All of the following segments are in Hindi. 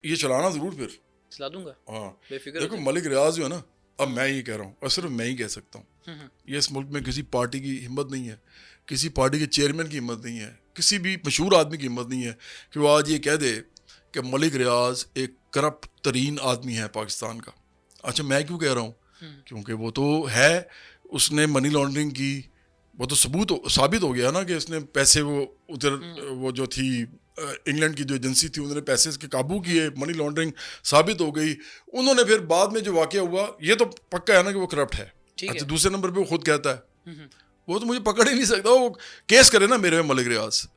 ये चलाना ज़रूर फिर चला दूंगा, हाँ। बेफिक्र देखो हो मलिक रियाज जो है ना, अब मैं ये कह रहा हूँ और सिर्फ मैं ही कह सकता हूँ, जाइए। ये इस मुल्क में किसी पार्टी की हिम्मत नहीं है, किसी पार्टी के चेयरमैन की हिम्मत नहीं है, किसी भी मशहूर आदमी की हिम्मत नहीं है कि वो आज ये कह दे कि मलिक रियाज एक करप्ट तरीन आदमी है पाकिस्तान का। अच्छा मैं क्यों कह रहा हूँ, क्योंकि वो तो है, उसने मनी लॉन्ड्रिंग की, वो तो साबित हो गया ना कि उसने पैसे वो उधर वो जो थी इंग्लैंड की जो एजेंसी थी उन्होंने पैसे इसके काबू किए, मनी लॉन्ड्रिंग साबित हो गई। उन्होंने फिर बाद में जो वाकया हुआ ये तो पक्का है ना कि वो करप्ट है। ठीक अच्छा है। दूसरे नंबर पे वो खुद कहता है, वो तो मुझे पकड़ ही नहीं सकता, वो केस करे ना मेरे में मलिक रियाज।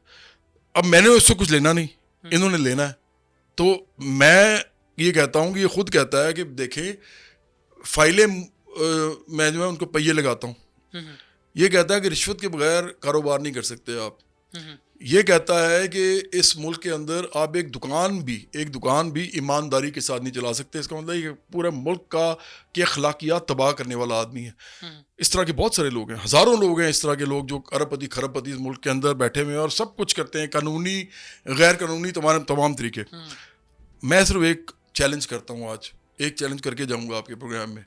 अब मैंने उससे कुछ लेना नहीं, इन्होंने लेना है। तो मैं ये कहता हूँ कि ये खुद कहता है कि देखें फाइलें मैं जो है उनको पहिए लगाता हूँ। ये कहता है कि रिश्वत के बगैर कारोबार नहीं कर सकते आप। ये कहता है कि इस मुल्क के अंदर आप एक दुकान भी ईमानदारी के साथ नहीं चला सकते। इसका मतलब ये पूरे मुल्क की अखलाकियात तबाह करने वाला आदमी है। इस तरह के बहुत सारे लोग हैं, हज़ारों लोग हैं इस तरह के लोग जो अरबपति खरबपति इस मुल्क के अंदर बैठे हुए हैं और सब कुछ करते हैं, कानूनी गैर कानूनी तमाम तरीके। मैं सिर्फ एक चैलेंज करता हूँ, आज एक चैलेंज करके जाऊँगा आपके प्रोग्राम में।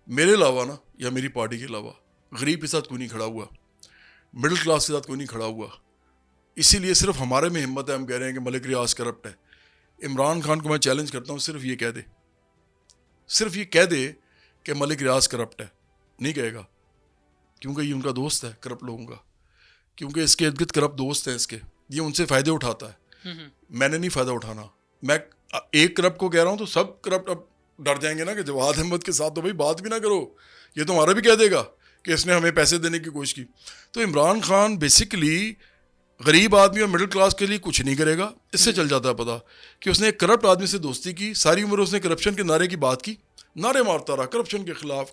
मेरे अलावा ना या मेरी पार्टी के अलावा गरीब के साथ कोई नहीं खड़ा हुआ, मिडिल क्लास के साथ कोई नहीं खड़ा हुआ। इसीलिए सिर्फ हमारे में हिम्मत है, हम कह रहे हैं कि मलिक रियाज करप्ट है। इमरान खान को मैं चैलेंज करता हूँ, सिर्फ ये कह दे कि मलिक रियाज करप्ट है। नहीं कहेगा क्योंकि ये उनका दोस्त है करप्ट लोगों का, क्योंकि इसके इर्द गिर्द करप्ट दोस्त हैं इसके, ये उनसे फ़ायदे उठाता है। मैंने नहीं फ़ायदा उठाना। मैं एक करप्ट को कह रहा हूँ तो सब करप्ट अब डर जाएंगे ना कि जवाद अहमद के साथ तो भाई बात भी ना करो, ये तो हमारा भी कह देगा कि इसने हमें पैसे देने की कोशिश की। तो इमरान खान बेसिकली गरीब आदमी और मिडिल क्लास के लिए कुछ नहीं करेगा। इससे चल जाता है पता कि उसने एक करप्ट आदमी से दोस्ती की, सारी उम्र उसने करप्शन के नारे की बात की, नारे मारता रहा करप्शन के खिलाफ,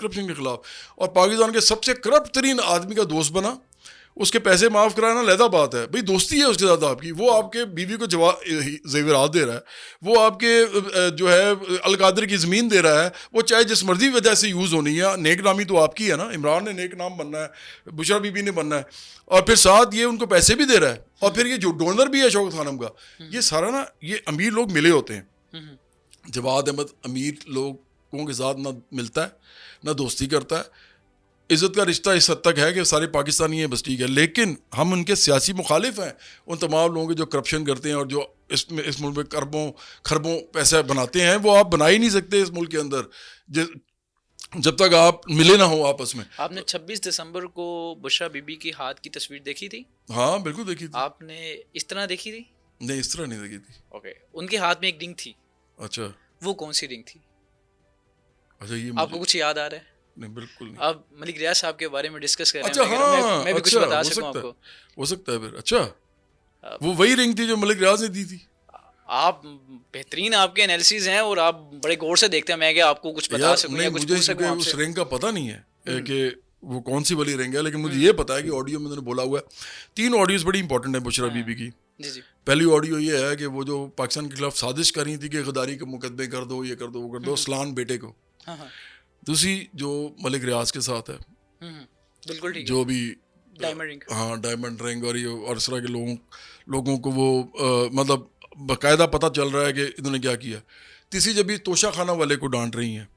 और पाकिस्तान के सबसे करप्ट तरीन आदमी का दोस्त बना। उसके पैसे माफ़ कराना लहदा बात है भाई, दोस्ती है उसके साथ आपकी। वो आपके बीवी को जेवरात दे रहा है, वो आपके जो है अलकादर की ज़मीन दे रहा है, वो चाहे जिस मर्जी वजह से यूज़ होनी है। नेक नामी तो आपकी है ना, इमरान ने नेक नाम बनना है, बुशरा बीबी ने बनना है, और फिर साथ ये उनको पैसे भी दे रहा है, और फिर ये जो डोनर भी है शौकत खानम का। ये सारा ना ये अमीर लोग मिले होते हैं। जवाद अहमद अमीर लोगों के साथ ना मिलता है ना दोस्ती करता है। इज़्ज़त का रिश्ता इस हद तक है कि सारे पाकिस्तानी हैं, बस ठीक है। लेकिन हम उनके सियासी मुखालिफ हैं, उन तमाम लोगों के जो करप्शन करते हैं और जो इस मुल्क में खरबों पैसे बनाते हैं, वो आप बना ही नहीं सकते इस मुल्क के अंदर जब तक आप मिले ना हो आपस में। आपने 26 दिसंबर को बुशरा बीबी की हाथ की तस्वीर देखी थी? हाँ बिल्कुल देखी थी। आपने इस तरह देखी थी? नहीं इस तरह नहीं देखी थी। ओके, उनके हाथ में एक रिंग थी। अच्छा, वो कौन सी रिंग थी? अच्छा ये आपको कुछ याद आ रहा है? नहीं बिल्कुल नहीं। आप मलिक रियाज साहब के बारे में डिस्कस कर रहे हैं। अच्छा हाँ, मैं भी कुछ बता सकूं आपको। हो सकता है फिर। अच्छा वो वही रिंग थी जो मलिक रियाज ने दी थी। आप बेहतरीन, आपके एनालिसिस हैं और आप बड़े गौर से देखते हैं। मैं क्या आपको कुछ बता सकूं या कुछ पूछ सकूं आपसे? उस रिंग का पता नहीं है कि वो कौन सी वाली रिंग है, लेकिन मुझे ये पता है कि ऑडियो में उन्होंने बोला हुआ है। 3 ऑडियोज बड़ी इंपॉर्टेंट है बुशरा बीबी की। जी जी। पहली ऑडियो ये है कि वो जो पाकिस्तान के खिलाफ साजिश कर रही थी कि गद्दारी के मुकदमे कर दो, ये कर दो, वो कर दो, सलान बेटे को। दूसरी जो मलिक रियाज के साथ है, बिल्कुल ठीक, जो भी डायमंड रिंग, हाँ डायमंड रिंग, और ये और इस तरह के लोगों को वो मतलब बाकायदा पता चल रहा है कि इन्होंने क्या किया। तीसरी जब भी तोशा खाना वाले को डांट रही हैं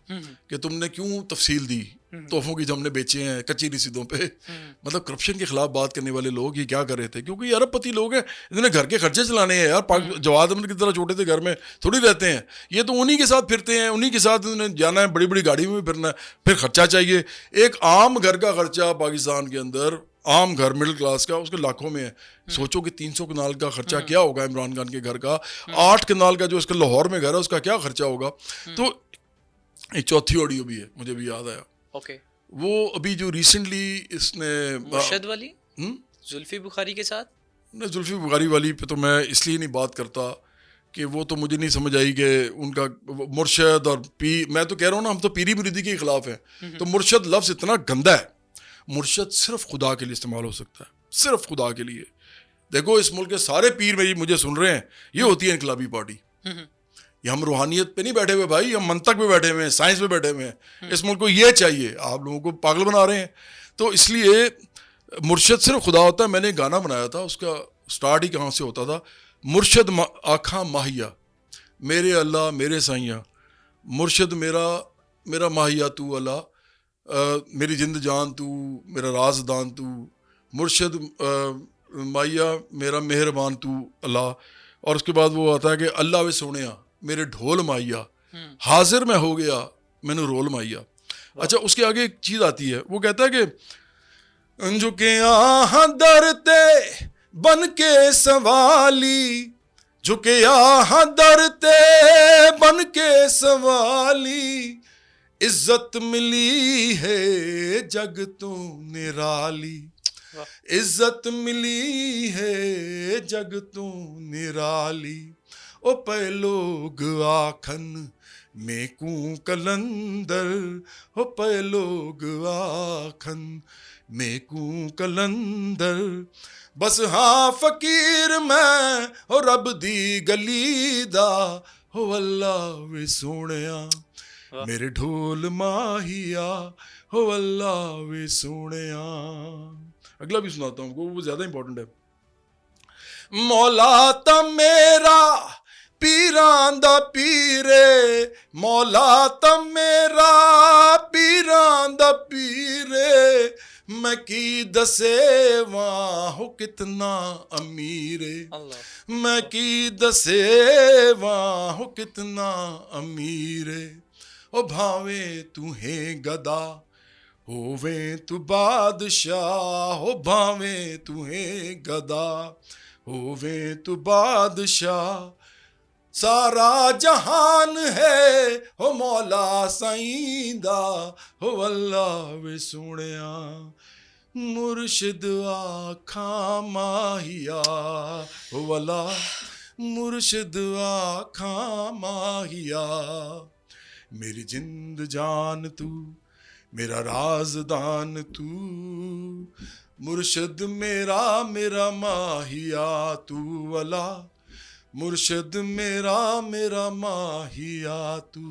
कि तुमने क्यों तफसील दी तोहफों की जो हमने बेचे हैं कच्ची रसीदों पे। मतलब करप्शन के खिलाफ बात करने वाले लोग ये क्या कर रहे थे, क्योंकि अरबपति लोग हैं, इन्होंने घर के खर्चे चलाने हैं यार। जवाद अहमद की तरह छोटे से घर में थोड़ी रहते हैं, ये तो उन्हीं के साथ फिरते हैं, उन्हीं के साथ उन्हें जाना है, बड़ी बड़ी गाड़ी में भी फिरना है, फिर खर्चा चाहिए। एक आम घर का खर्चा पाकिस्तान के अंदर, आम घर मिडिल क्लास का, उसके लाखों में है। सोचो कि 300 कनाल का खर्चा क्या होगा इमरान खान के घर का, 8 कनाल का जो इसका लाहौर में घर है उसका क्या खर्चा होगा। तो एक चौथी ऑडियो भी है, मुझे भी याद आया। ओके, वो अभी जो रिसेंटली इसने मुर्शद वाली जुल्फी बुखारी के साथ ना, जुल्फी बुखारी वाली पे तो मैं इसलिए नहीं बात करता कि वो तो मुझे नहीं समझ आई कि उनका मुर्शद और मैं तो कह रहा हूँ ना, हम तो पीरी मुरीदी के खिलाफ हैं। तो मुर्शद लफ्ज़ इतना गंदा है। मुर्शद सिर्फ खुदा के लिए इस्तेमाल हो सकता है, सिर्फ खुदा के लिए। देखो इस मुल्क के सारे पीर मुझे सुन रहे हैं, ये होती है इनकलाबी पार्टी। ये हम रूहानियत पे नहीं बैठे हुए भाई, हम मंतक पे बैठे हुए हैं, साइंस पे बैठे हुए हैं। इस मुल्क को ये चाहिए, आप लोगों को पागल बना रहे हैं। तो इसलिए मुर्शद सिर्फ खुदा होता है। मैंने गाना बनाया था, उसका स्टार्ट ही कहाँ से होता था, मुर्शद आखा माहिया मेरे अल्लाह मेरे साइया, मुर्शिद मेरा मेरा माहिया तू अल्लाह, मेरी जिंद जान तू, मेरा राजदान तू, मुर्शिद माहिया मेरा मेहरबान तू अल्लाह। और उसके बाद वो आता है कि अल्लाह वे सोनिया मेरे ढोल माहिया, हाजिर मैं हो गया मैंने रोल माहिया। अच्छा, उसके आगे एक चीज़ आती है, वो कहता है कि झुके यहाँ दरते बन के सवाली, झुके यहाँ दरते बन के सवाली, इज्जत मिली है जग तू निराली, इज्जत मिली है जग तू निराली। ओ पे लोग आखन मेकू कलंदर, ओ पे लोग आखन मेकू कलंदर, बस हाँ फकीर मैं हो रब दी गली दा, हो अल्लाह वे सोनिया मेरे ढोल माहिया, हो अल्लाह वे सोनिया। अगला भी सुनाता हूँ, वो ज़्यादा इंपॉर्टेंट है। मौला ता मेरा पीरां दा पीरे, मौला ता मेरा पीरां दा पीरे, मैं की दसे वां हो कितना अमीरे, मैं की दसे वां हो कितना अमीरे। ओ भावे तू है गदा होवे तू बादशाह, हो भावे तू है गदा होवे तू बादशाह, सारा जहान है हो मौला साईंदा, हो अल्लाह वे सोनिया मुर्शिद आखा माहिया, हो अल्लाह मुर्शिद आखा माहिया, मेरी जिंद जान तू मेरा राजदान तू, मुर्शिद मेरा मेरा माहिया तू अल्लाह, मुर्शिद मेरा मेरा माहिया तू।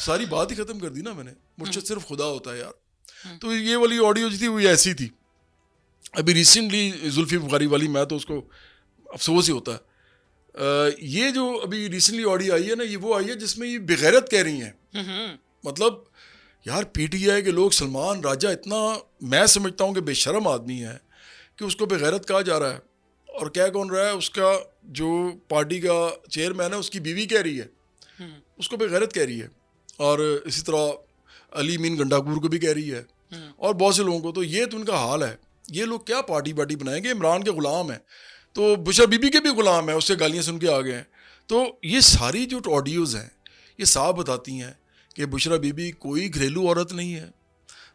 सारी बात ही ख़त्म कर दी ना मैंने, मुर्शिद सिर्फ खुदा होता है यार। तो ये वाली ऑडियो जो थी वो ऐसी थी। अभी रिसेंटली जुल्फी बुखारी वाली, मैं तो उसको अफसोस ही होता है, ये जो अभी रिसेंटली ऑडियो आई है ना, ये वो आई है जिसमें ये बेगैरत कह रही हैं। मतलब यार पीटीआई के लोग सलमान राजा इतना, मैं समझता हूँ कि बेशर्म आदमी है कि उसको बेगैरत कहा जा रहा है। और कह कौन रहा है, उसका जो पार्टी का चेयरमैन है उसकी बीवी कह रही है, उसको बेगैरत कह रही है। और इसी तरह अली मीन गंडापुर को भी कह रही है, और बहुत से लोगों को। तो ये तो उनका हाल है। ये लोग क्या पार्टी बनाएंगे, इमरान के ग़ुलाम हैं, तो बुशरा बीबी के भी ग़ुलाम है, उससे गालियाँ सुन के आ गए हैं। तो ये सारी जो ऑडियोज़ हैं ये साफ बताती हैं कि बुशरा बीबी कोई घरेलू औरत नहीं है,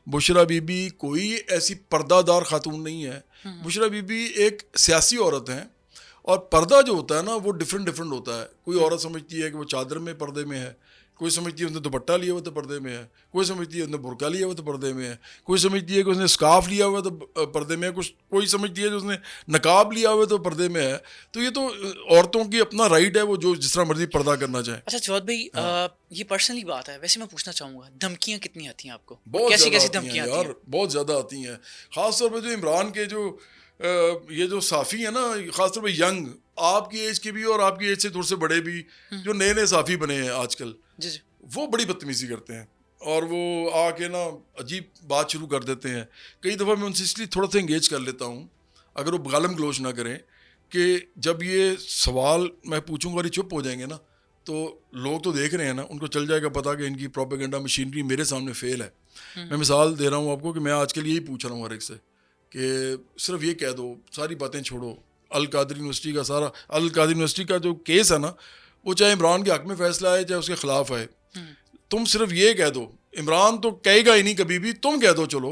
बुशरा बीबी कोई ऐसी पर्दादार खातून नहीं है। बुशरा बीबी एक सियासी औरत है, और पर्दा जो होता है ना वो डिफरेंट होता है। कोई औरत समझती है कि वो चादर में पर्दे में है, कोई समझती है उसने दुपट्टा लिया हुआ तो पर्दे में है, कोई समझती है उसने बुर्का लिया हुआ तो पर्दे में है, कोई समझती है कि उसने स्कार्फ लिया हुआ तो पर्दे में है, कोई समझती है कि उसने नकाब लिया हुआ तो पर्दे में है। तो ये तो औरतों की अपना राइट है, वो जो जिस तरह मर्जी पर्दा करना चाहे। अच्छा जवाद भाई, ये पर्सनली बात है, वैसे मैं पूछना चाहूँगा, धमकियाँ कितनी आती हैं आपको? बहुत कैसी धमकियाँ यार, बहुत ज़्यादा आती हैं। ख़ासतौर पर जो इमरान के जो ये जो साफ़ी है ना, ख़ासतौर पर यंग, आपकी एज के भी और आपकी एज से थोड़े से बड़े भी, जो नए नए साफ़ी बने हैं आजकल, जी, वो बड़ी बदतमीज़ी करते हैं, और वो आके ना अजीब बात शुरू कर देते हैं। कई दफ़ा मैं उनसे इसलिए थोड़ा सा इंगेज कर लेता हूँ, अगर वो गालम गलोच ना करें, कि जब ये सवाल मैं पूछूंगा और ये चुप हो जाएंगे ना, तो लोग तो देख रहे हैं ना, उनको चल जाएगा पता कि इनकी प्रोपेगेंडा मशीनरी मेरे सामने फेल है। मैं मिसाल दे रहा हूँ आपको कि मैं आजकल यही पूछ रहा हूँ हर एक से कि सिर्फ ये कह दो, सारी बातें छोड़ो, अल कादरी यूनिवर्सिटी का सारा, अल कादरी यूनिवर्सिटी का जो केस है ना, वो चाहे इमरान के हक में फैसला आए चाहे उसके खिलाफ आए, तुम सिर्फ ये कह दो, इमरान तो कहेगा ही नहीं कभी भी, तुम कह दो चलो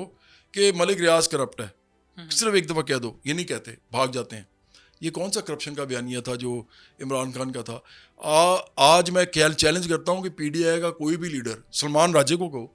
कि मलिक रियाज करप्ट है, सिर्फ एक दफ़ा कह दो। ये नहीं कहते, भाग जाते हैं। ये कौन सा करप्शन का बयानिया था जो इमरान खान का था? आज मैं चैलेंज करता हूँ कि पीडीआई का कोई भी लीडर, सलमान राजे को कहो